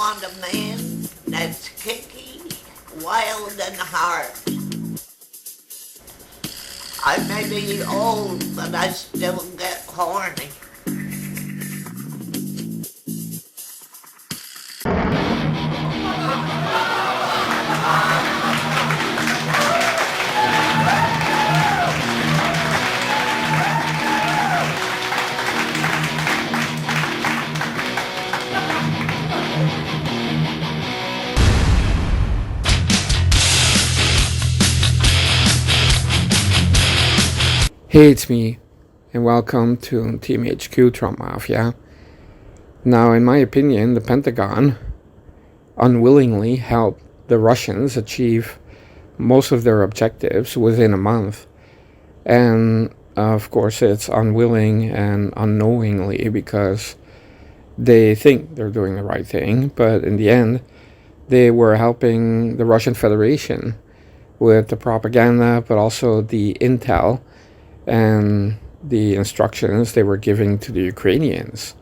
want a man that's kicky, wild, and hard. I may be old, but I still get horny. Hey, it's me, and welcome to Team HQ Trump Mafia. Now, in my opinion, the Pentagon unwillingly helped the Russians achieve most of their objectives within a month. And, of course, it's unwilling and unknowingly because they think they're doing the right thing, but in the end, they were helping the Russian Federation with the propaganda, but also the intel and the instructions they were giving to the Ukrainians.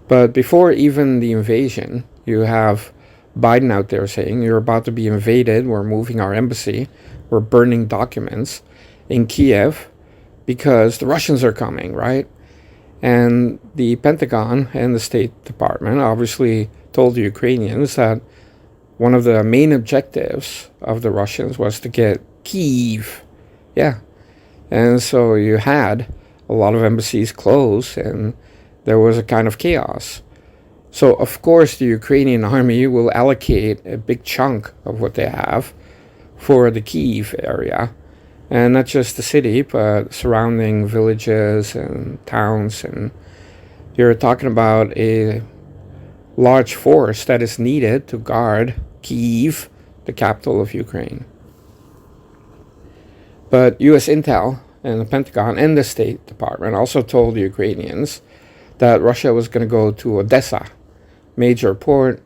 But before even the invasion, you have Biden out there saying, you're about to be invaded, we're moving our embassy, we're burning documents in Kiev because the Russians are coming, right? And the Pentagon and the State Department obviously told the Ukrainians that one of the main objectives of the Russians was to get Kyiv. Yeah. And so you had a lot of embassies closed and there was a kind of chaos. So, of course, the Ukrainian army will allocate a big chunk of what they have for the Kyiv area. And not just the city, but surrounding villages and towns. And you're talking about a large force that is needed to guard Kyiv, the capital of Ukraine. But U.S. intel and the Pentagon and the State Department also told the Ukrainians that Russia was going to go to Odessa, major port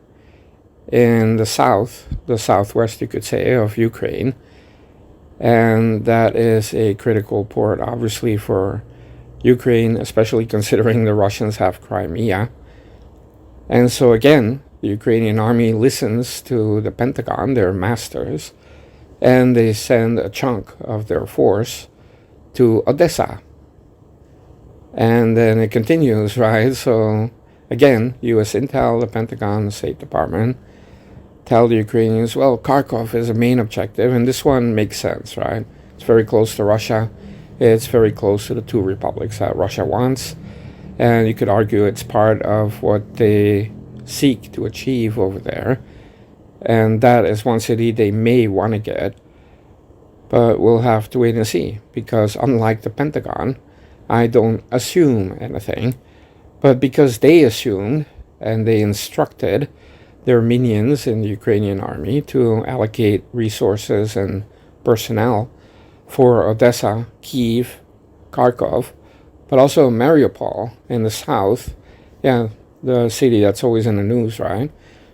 in the south, the southwest, you could say, of Ukraine. And that is a critical port, obviously, for Ukraine, especially considering the Russians have Crimea. And so, again, the Ukrainian army listens to the Pentagon, their masters, and they send a chunk of their force to Odessa. And then it continues, right? So, again, U.S. intel, the Pentagon, the State Department tell the Ukrainians, well, Kharkov is a main objective, and this one makes sense, right? It's very close to Russia. It's very close to the two republics that Russia wants. And you could argue it's part of what they seek to achieve over there. And that is one city they may want to get. But we'll have to wait and see. Because unlike the Pentagon, I don't assume anything. But because they assumed and they instructed their minions in the Ukrainian army to allocate resources and personnel for Odessa, Kyiv, Kharkov, but also Mariupol in the south. Yeah, the city that's always in the news, right?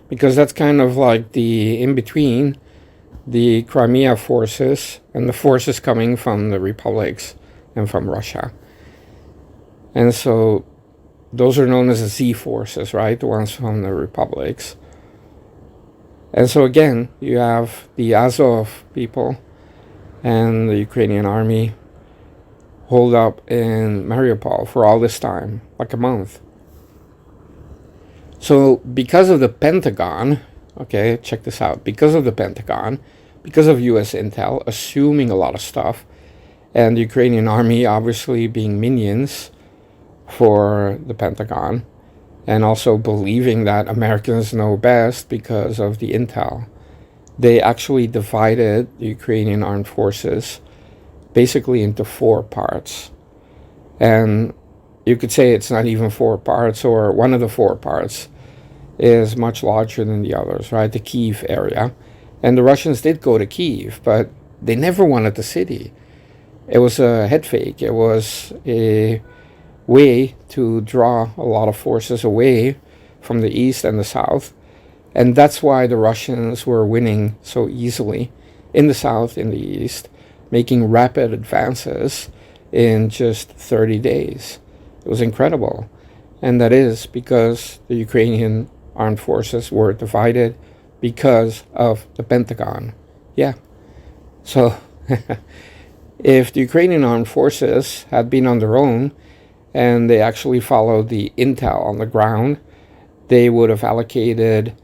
Because that's kind of like the in-between the Crimea forces and the forces coming from the republics and from Russia. And so those are known as the Z forces, right? The ones from the republics. And so again, you have the Azov people and the Ukrainian army hold up in Mariupol for all this time, like a month. So because of the Pentagon, okay, check this out, because of the Pentagon, because of U.S. intel assuming a lot of stuff, and the Ukrainian army obviously being minions for the Pentagon, and also believing that Americans know best because of the intel, they actually divided the Ukrainian armed forces basically into 4 parts. And you could say it's not even 4 parts, or one of the 4 parts is much larger than the others, right? The Kyiv area. And the Russians did go to Kyiv, but they never wanted the city. It was a head fake. It was a way to draw a lot of forces away from the east and the south. And that's why the Russians were winning so easily in the south, in the east, making rapid advances in just 30 days. It was incredible. And that is because the Ukrainian armed forces were divided because of the Pentagon. Yeah. So if the Ukrainian armed forces had been on their own and they actually followed the intel on the ground, they would have allocated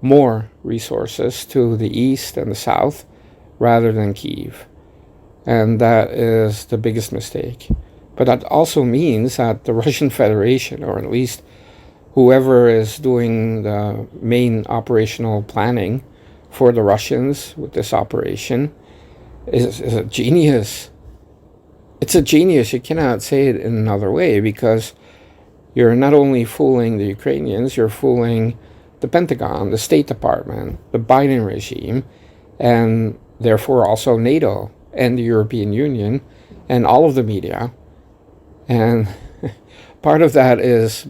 more resources to the east and the south rather than Kyiv. And that is the biggest mistake. But that also means that the Russian Federation, or at least whoever is doing the main operational planning for the Russians with this operation, is a genius. It's a genius. You cannot say it in another way, because you're not only fooling the Ukrainians, you're fooling the Pentagon, the State Department, the Biden regime, and therefore also NATO and the European Union and all of the media. And part of that is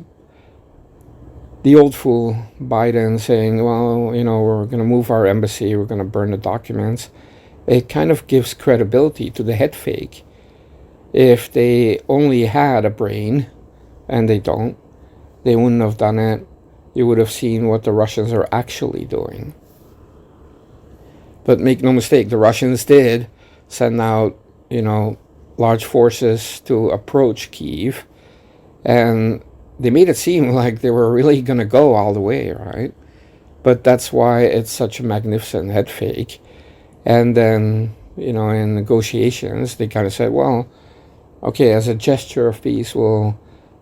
the old fool Biden saying, well, we're going to move our embassy, we're going to burn the documents. It kind of gives credibility to the head fake. If they only had a brain, and they don't, they wouldn't have done it. You would have seen what the Russians are actually doing. But make no mistake, the Russians did send out, large forces to approach Kyiv, and they made it seem like they were really going to go all the way, right? But that's why it's such a magnificent head fake. And then, in negotiations, they kind of said, well, okay, as a gesture of peace, we'll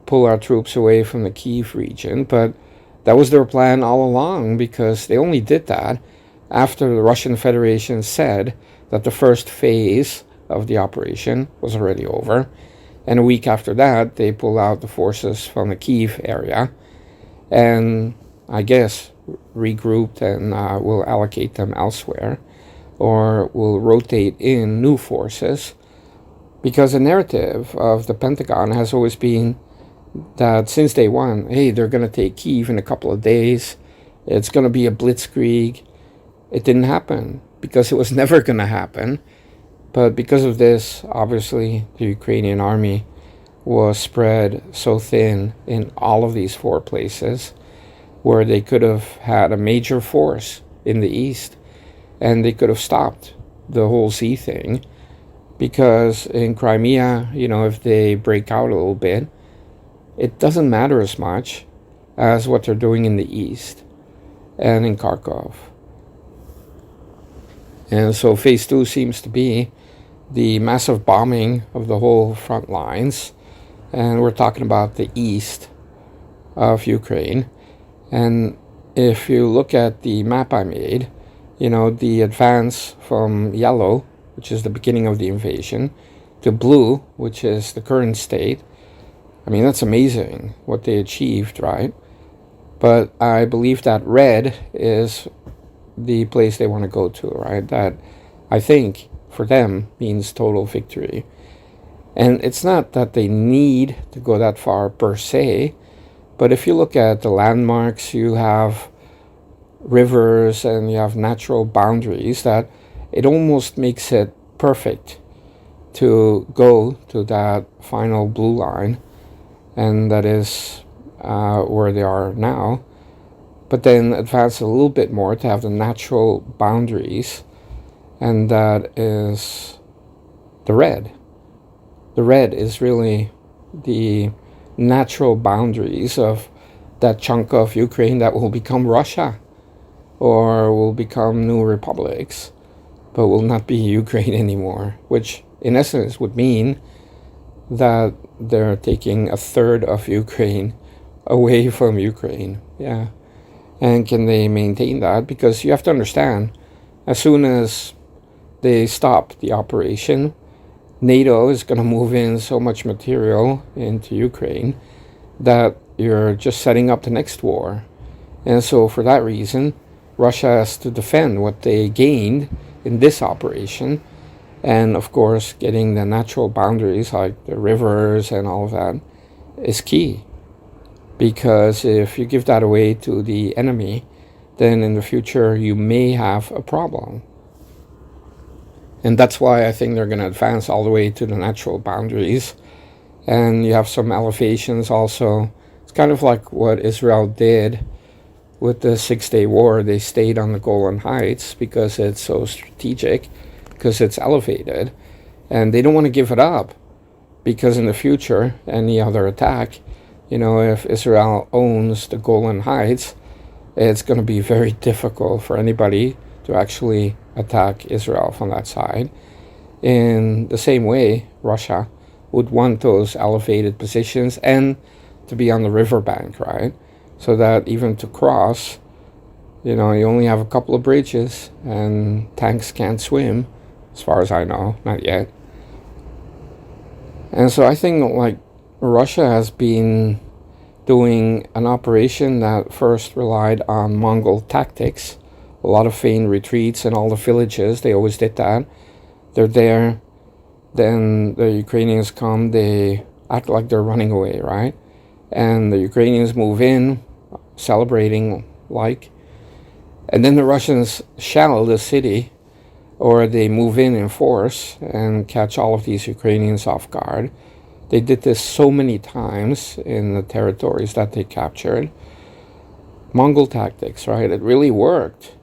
pull our troops away from the Kyiv region. But that was their plan all along, because they only did that after the Russian Federation said that the first phase of the operation was already over. And a week after that, they pulled out the forces from the Kyiv area and, I guess, regrouped and will allocate them elsewhere, or will rotate in new forces. Because the narrative of the Pentagon has always been that since day one, hey, they're going to take Kyiv in a couple of days. It's going to be a blitzkrieg. It didn't happen, because it was never going to happen. But because of this, obviously, the Ukrainian army was spread so thin in all of these 4 places where they could have had a major force in the east, and they could have stopped the whole sea thing. Because in Crimea, if they break out a little bit, it doesn't matter as much as what they're doing in the east and in Kharkov. And so phase 2 seems to be the massive bombing of the whole front lines. And we're talking about the east of Ukraine. And if you look at the map I made, the advance from yellow, which is the beginning of the invasion, to blue, which is the current state, I mean, that's amazing what they achieved, right? But I believe that red is the place they want to go to, right? That, I think, for them means total victory. And it's not that they need to go that far per se, but if you look at the landmarks, you have rivers and you have natural boundaries that it almost makes it perfect to go to that final blue line, and that is where they are now. But then advance a little bit more to have the natural boundaries, and that is the red. The red is really the natural boundaries of that chunk of Ukraine that will become Russia, or will become new republics, but will not be Ukraine anymore, which in essence would mean that they're taking a third of Ukraine away from Ukraine. Yeah. And can they maintain that? Because you have to understand, as soon as they stop the operation, NATO is going to move in so much material into Ukraine that you're just setting up the next war. And so for that reason, Russia has to defend what they gained in this operation. And of course, getting the natural boundaries like the rivers and all of that is key. Because if you give that away to the enemy, then in the future you may have a problem. And that's why I think they're going to advance all the way to the natural boundaries. And you have some elevations also. It's kind of like what Israel did with the 6-Day War, they stayed on the Golan Heights because it's so strategic, because it's elevated, and they don't want to give it up, because in the future, any other attack, if Israel owns the Golan Heights, it's going to be very difficult for anybody to actually attack Israel from that side. In the same way, Russia would want those elevated positions and to be on the riverbank, right? So that even to cross, you only have a couple of bridges and tanks can't swim, as far as I know, not yet. And so I think like Russia has been doing an operation that first relied on Mongol tactics, a lot of feigned retreats in all the villages. They always did that. They're there, then the Ukrainians come, they act like they're running away, right? And the Ukrainians move in, celebrating and then the Russians shell the city, or they move in force and catch all of these Ukrainians off guard. They did this so many times in the territories that they captured. Mongol tactics, right? It really worked.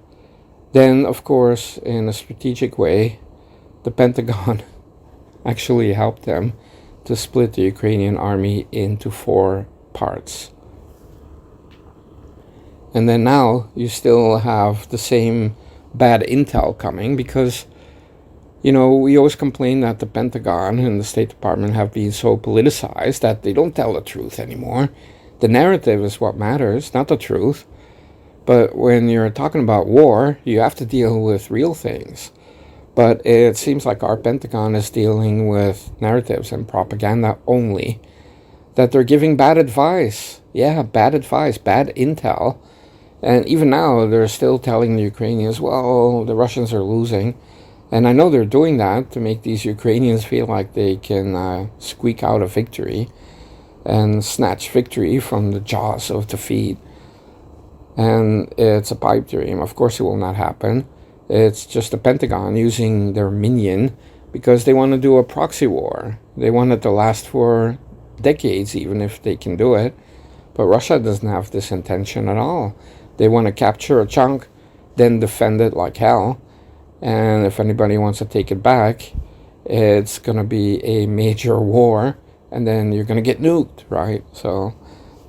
Then, of course, in a strategic way, the Pentagon actually helped them to split the Ukrainian army into 4 parts. And then now you still have the same bad intel coming, because we always complain that the Pentagon and the State Department have been so politicized that they don't tell the truth anymore. The narrative is what matters, not the truth. But when you're talking about war, you have to deal with real things. But it seems like our Pentagon is dealing with narratives and propaganda only, that they're giving bad advice. Yeah, bad advice, bad intel. And even now, they're still telling the Ukrainians, well, the Russians are losing. And I know they're doing that to make these Ukrainians feel like they can squeak out a victory and snatch victory from the jaws of defeat. And it's a pipe dream. Of course it will not happen. It's just the Pentagon using their minion because they want to do a proxy war. They want it to last for decades, even if they can do it. But Russia doesn't have this intention at all. They want to capture a chunk, then defend it like hell. And if anybody wants to take it back, it's going to be a major war, and then you're going to get nuked, right? So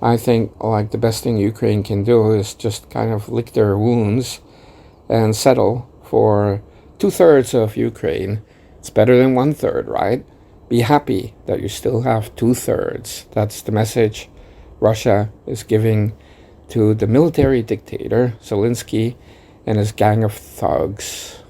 I think like the best thing Ukraine can do is just kind of lick their wounds and settle for 2/3 of Ukraine. It's better than 1/3, right? Be happy that you still have 2/3. That's the message Russia is giving to the military dictator, Zelensky, and his gang of thugs.